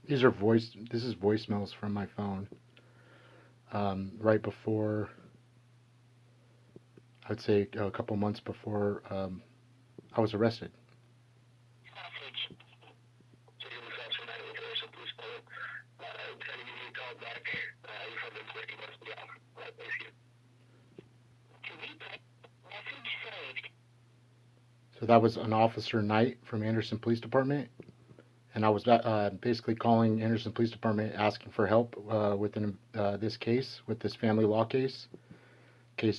This is voicemails from my phone. Right before, I'd say a couple months before I was arrested. So that was an Officer Knight from Anderson Police Department, and I was basically calling Anderson Police Department asking for help with this case, with this family law case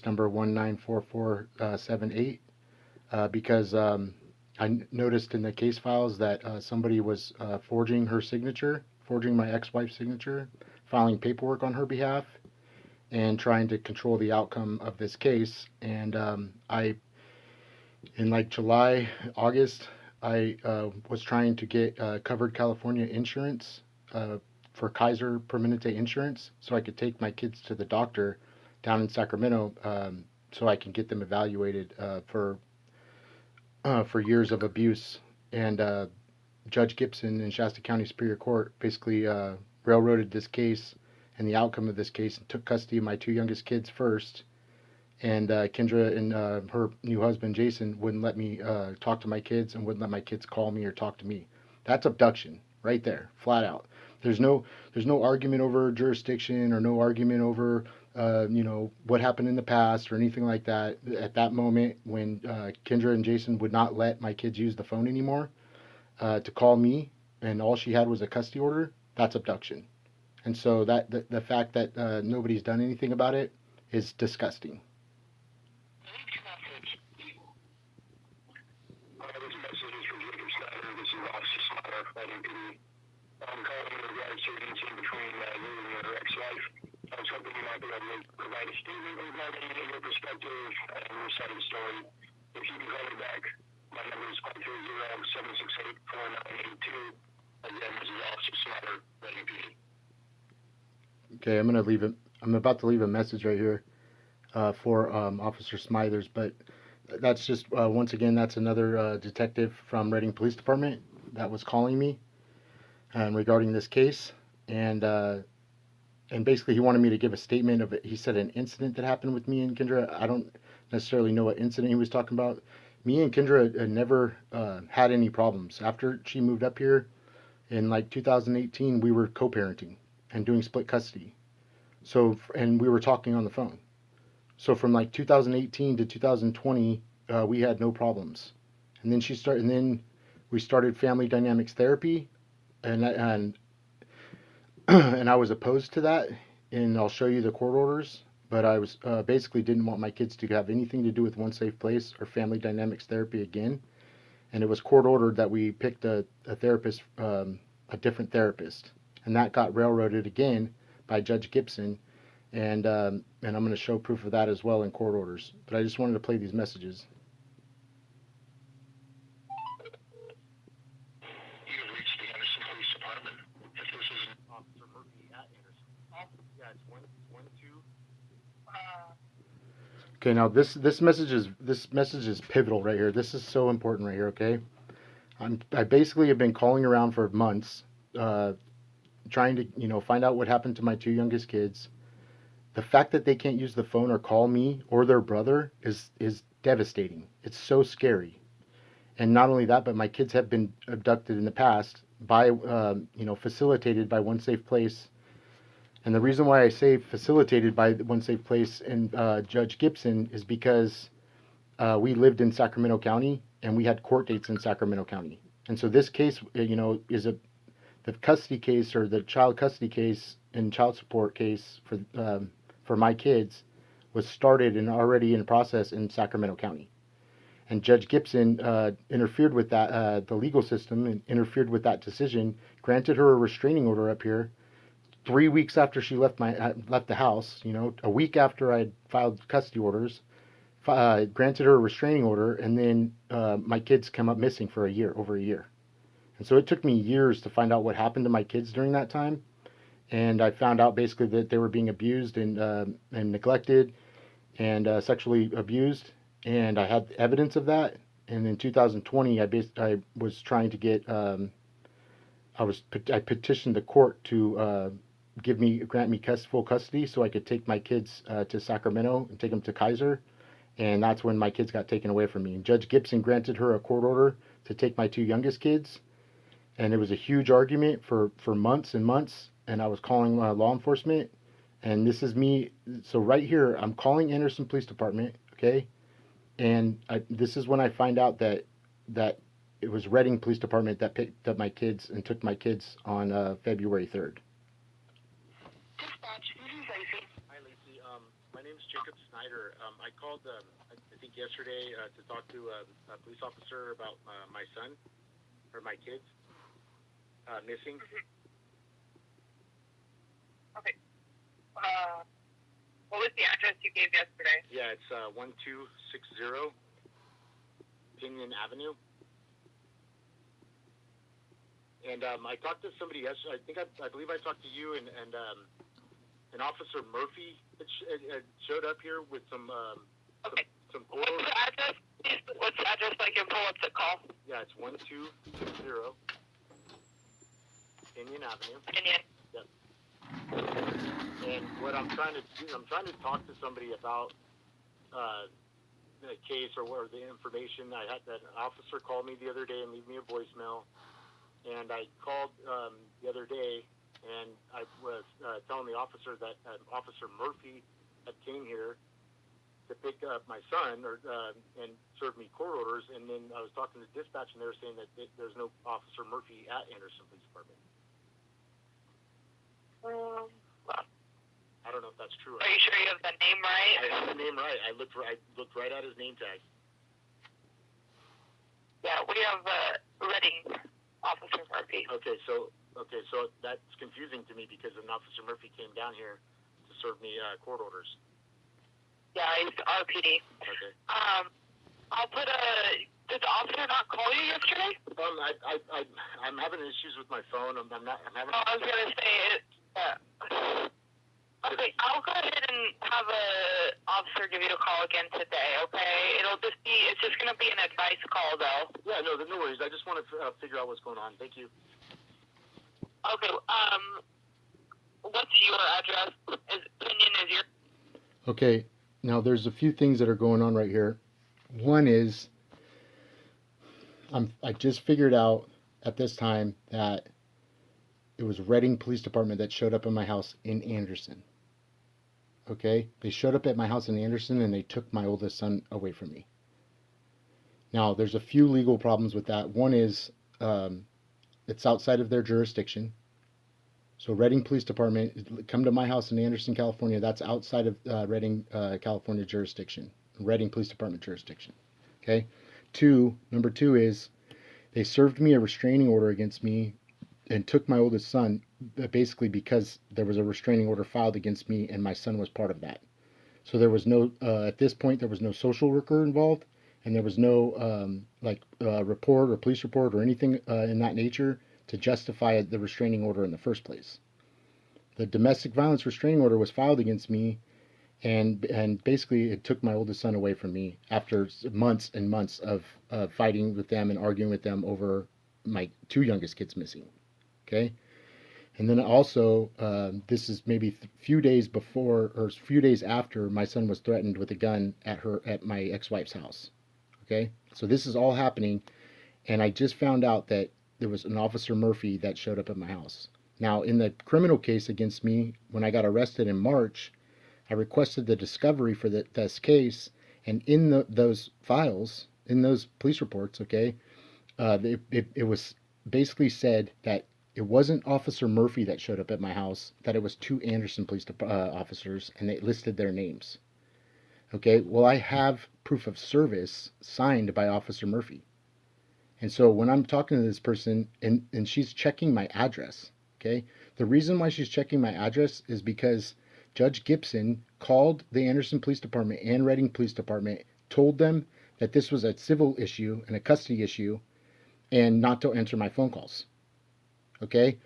number 194478, because I noticed in the case files that somebody was forging her signature, forging my ex-wife's signature, filing paperwork on her behalf, and trying to control the outcome of this case. And in like July, August, I was trying to get covered California insurance for Kaiser Permanente insurance, so I could take my kids to the doctor down in Sacramento, so I can get them evaluated for years of abuse. And Judge Gibson in Shasta County Superior Court basically railroaded this case and the outcome of this case and took custody of my two youngest kids first. And Kendra and her new husband Jason wouldn't let me talk to my kids and wouldn't let my kids call me or talk to me. That's abduction right there, flat out. There's no argument over jurisdiction or no argument over what happened in the past or anything like that. At that moment, when Kendra and Jason would not let my kids use the phone anymore to call me, and all she had was a custody order, that's abduction. And so that the fact that nobody's done anything about it is disgusting. I'm calling in regards to an incident between you and your ex-wife. I was hoping you might be able to provide a statement regarding your perspective and your side of the story. If you can call me back, my number is 530-768-4982. Again, this is Officer Snyder, RPD. Okay, I'm about to leave a message right here for Officer Smithers, but that's just once again, that's another detective from Reading Police Department that was calling me regarding this case, and basically he wanted me to give a statement of it. He said an incident that happened with me and Kendra. I don't necessarily know what incident he was talking about. Me and Kendra had never had any problems. After she moved up here in like 2018, we were co-parenting and doing split custody. So, and we were talking on the phone. So from like 2018 to 2020, we had no problems. And then we started family dynamics therapy, and and I was opposed to that, and I'll show you the court orders. But I was basically didn't want my kids to have anything to do with One Safe Place or family dynamics therapy again. And it was court ordered that we picked a therapist, a different therapist, and that got railroaded again by Judge Gibson. And I'm going to show proof of that as well in court orders. But I just wanted to play these messages. Okay, now this message is pivotal right here. This is so important right here. Okay, I basically have been calling around for months, trying to find out what happened to my two youngest kids. The fact that they can't use the phone or call me or their brother is devastating. It's so scary. And not only that, but my kids have been abducted in the past by facilitated by One Safe Place. And the reason why I say facilitated by One Safe Place and Judge Gibson is because we lived in Sacramento County and we had court dates in Sacramento County. And so this case, is the custody case or the child custody case and child support case for my kids was started and already in process in Sacramento County. And Judge Gibson interfered with that, the legal system, and interfered with that decision, granted her a restraining order up here 3 weeks after she left the house, a week after I filed custody orders, granted her a restraining order, and then my kids come up missing for over a year. And so it took me years to find out what happened to my kids during that time. And I found out basically that they were being abused and neglected and sexually abused. And I had evidence of that. And in 2020, I was trying to get I petitioned the court to grant me full custody so I could take my kids to Sacramento and take them to Kaiser, and that's when my kids got taken away from me. And Judge Gibson granted her a court order to take my two youngest kids, and it was a huge argument for months and months. And I was calling law enforcement, and this is me. So right here, I'm calling Anderson Police Department, okay, and this is when I find out that it was Reading Police Department that picked up my kids and took my kids on February 3rd. Dispatch, this is Lacey. Hi, Lacey. My name is Jacob Snyder. I called, I think yesterday to talk to a police officer about my son, or my kids, missing. Okay. What was the address you gave yesterday? Yeah, it's 1260 Pinion Avenue. And I talked to somebody yesterday. I believe I talked to you and Officer Murphy showed up here with some okay. some What's the address? What's the address so I can pull up the call? Yeah, it's 1260 Pinion Avenue. Pinion. Yep. And what I'm trying to do, I'm trying to talk to somebody about the case or the information. I had that officer called me the other day and leave me a voicemail. And I called the other day, and I was telling the officer that Officer Murphy had came here to pick up my son and serve me court orders. And then I was talking to dispatch, and they were saying that there's no Officer Murphy at Anderson Police Department. I don't know if that's true. Are you sure you have the name right? I have the name right. I looked right at his name tag. Yeah, we have Reading Officer Murphy. Okay, so that's confusing to me because an Officer Murphy came down here to serve me court orders. Yeah, he's RPD. Okay. I'll put did the officer not call you yesterday? I'm having issues with my phone. I'm having. Oh, I was gonna say it. Okay, I'll go ahead and have a officer give you a call again today. Okay, it's just gonna be an advice call though. Yeah, no worries. I just want to figure out what's going on. Thank you. Okay. What's your address? Opinion is your. Okay. Now there's a few things that are going on right here. One is I just figured out at this time that it was Reading Police Department that showed up at my house in Anderson. Okay? They showed up at my house in Anderson and they took my oldest son away from me. Now, there's a few legal problems with that. One is it's outside of their jurisdiction. So Reading Police Department, come to my house in Anderson, California. That's outside of Reading, California jurisdiction. Reading Police Department jurisdiction. Okay? Number two is they served me a restraining order against me and took my oldest son basically because there was a restraining order filed against me and my son was part of that. So there was no, at this point, there was no social worker involved and there was no report or police report or anything in that nature to justify the restraining order in the first place. The domestic violence restraining order was filed against me and basically it took my oldest son away from me after months and months of fighting with them and arguing with them over my two youngest kids missing. Okay, and then also this is maybe a few days before or a few days after my son was threatened with a gun at my ex-wife's house. Okay, so this is all happening, and I just found out that there was an Officer Murphy that showed up at my house. Now, in the criminal case against me, when I got arrested in March, I requested the discovery for this case, and in those files, in those police reports, okay, it was basically said that it wasn't Officer Murphy that showed up at my house, that it was two Anderson police officers, and they listed their names. Okay, well, I have proof of service signed by Officer Murphy. And so when I'm talking to this person, and she's checking my address, okay, the reason why she's checking my address is because Judge Gibson called the Anderson Police Department and Reading Police Department, told them that this was a civil issue and a custody issue, and not to answer my phone calls. Okay?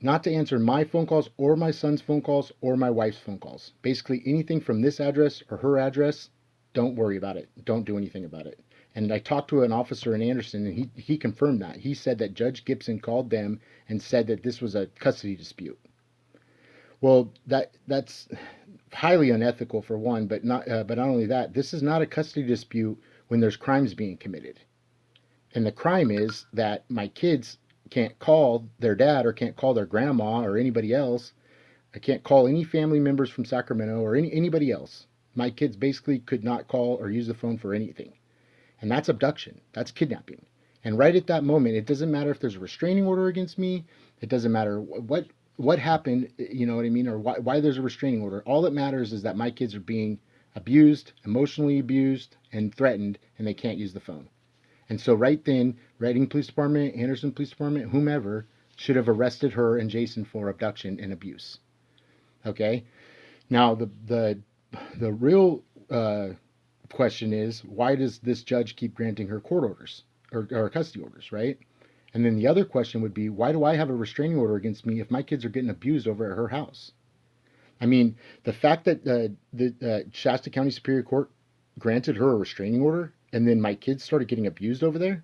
Not to answer my phone calls or my son's phone calls or my wife's phone calls. Basically anything from this address or her address, don't worry about it. Don't do anything about it. And I talked to an officer in Anderson, and he confirmed that. He said that Judge Gibson called them and said that this was a custody dispute. Well, that's highly unethical for one, but not only that, this is not a custody dispute when there's crimes being committed. And the crime is that my kids can't call their dad or can't call their grandma or anybody else. I can't call any family members from Sacramento or anybody else. My kids basically could not call or use the phone for anything. And that's abduction. That's kidnapping. And right at that moment, it doesn't matter if there's a restraining order against me. It doesn't matter what happened, you know what I mean, or why there's a restraining order. All that matters is that my kids are being abused, emotionally abused, and threatened, and they can't use the phone. And so right then, Reading Police Department, Anderson Police Department, whomever, should have arrested her and Jason for abduction and abuse. Okay? Now, the real question is, why does this judge keep granting her court orders or custody orders, right? And then the other question would be, why do I have a restraining order against me if my kids are getting abused over at her house? I mean, the fact that the Shasta County Superior Court granted her a restraining order and then my kids started getting abused over there,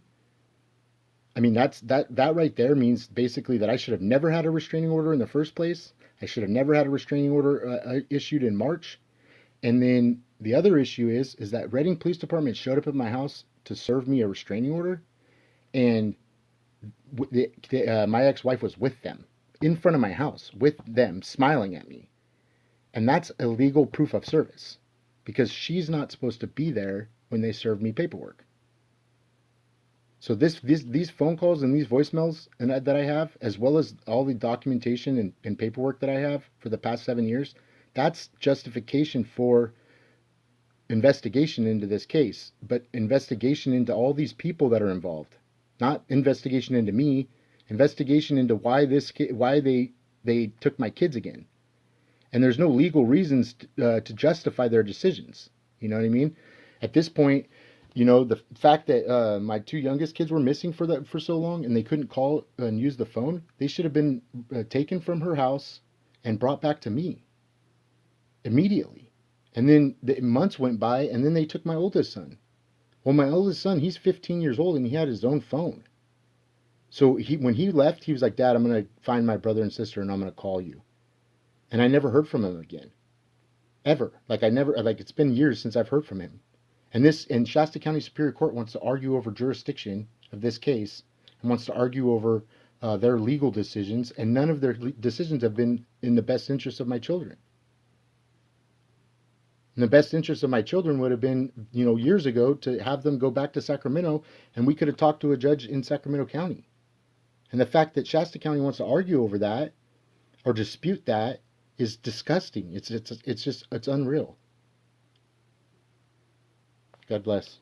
I mean, that right there means basically that I should have never had a restraining order in the first place. I should have never had a restraining order issued in March. And then the other issue is that Reading Police Department showed up at my house to serve me a restraining order, and my ex-wife was with them in front of my house with them smiling at me. And that's illegal proof of service because she's not supposed to be there when they serve me paperwork. So these phone calls and these voicemails that I have, as well as all the documentation and paperwork that I have for the past 7 years, that's justification for investigation into this case, but investigation into all these people that are involved. Not investigation into me, investigation into why they took my kids again. And there's no legal reasons to justify their decisions. You know what I mean? At this point, you know, the fact that my two youngest kids were missing for so long and they couldn't call and use the phone, they should have been taken from her house and brought back to me immediately. And then the months went by, and then they took my oldest son. Well, my oldest son, he's 15 years old, and he had his own phone. So when he left, he was like, "Dad, I'm going to find my brother and sister, and I'm going to call you." And I never heard from him again. Ever. It's been years since I've heard from him. And Shasta County Superior Court wants to argue over jurisdiction of this case and wants to argue over their legal decisions, and none of their decisions have been in the best interest of my children. And the best interest of my children would have been, you know, years ago to have them go back to Sacramento, and we could have talked to a judge in Sacramento County. And the fact that Shasta County wants to argue over that or dispute that is disgusting. It's unreal. God bless.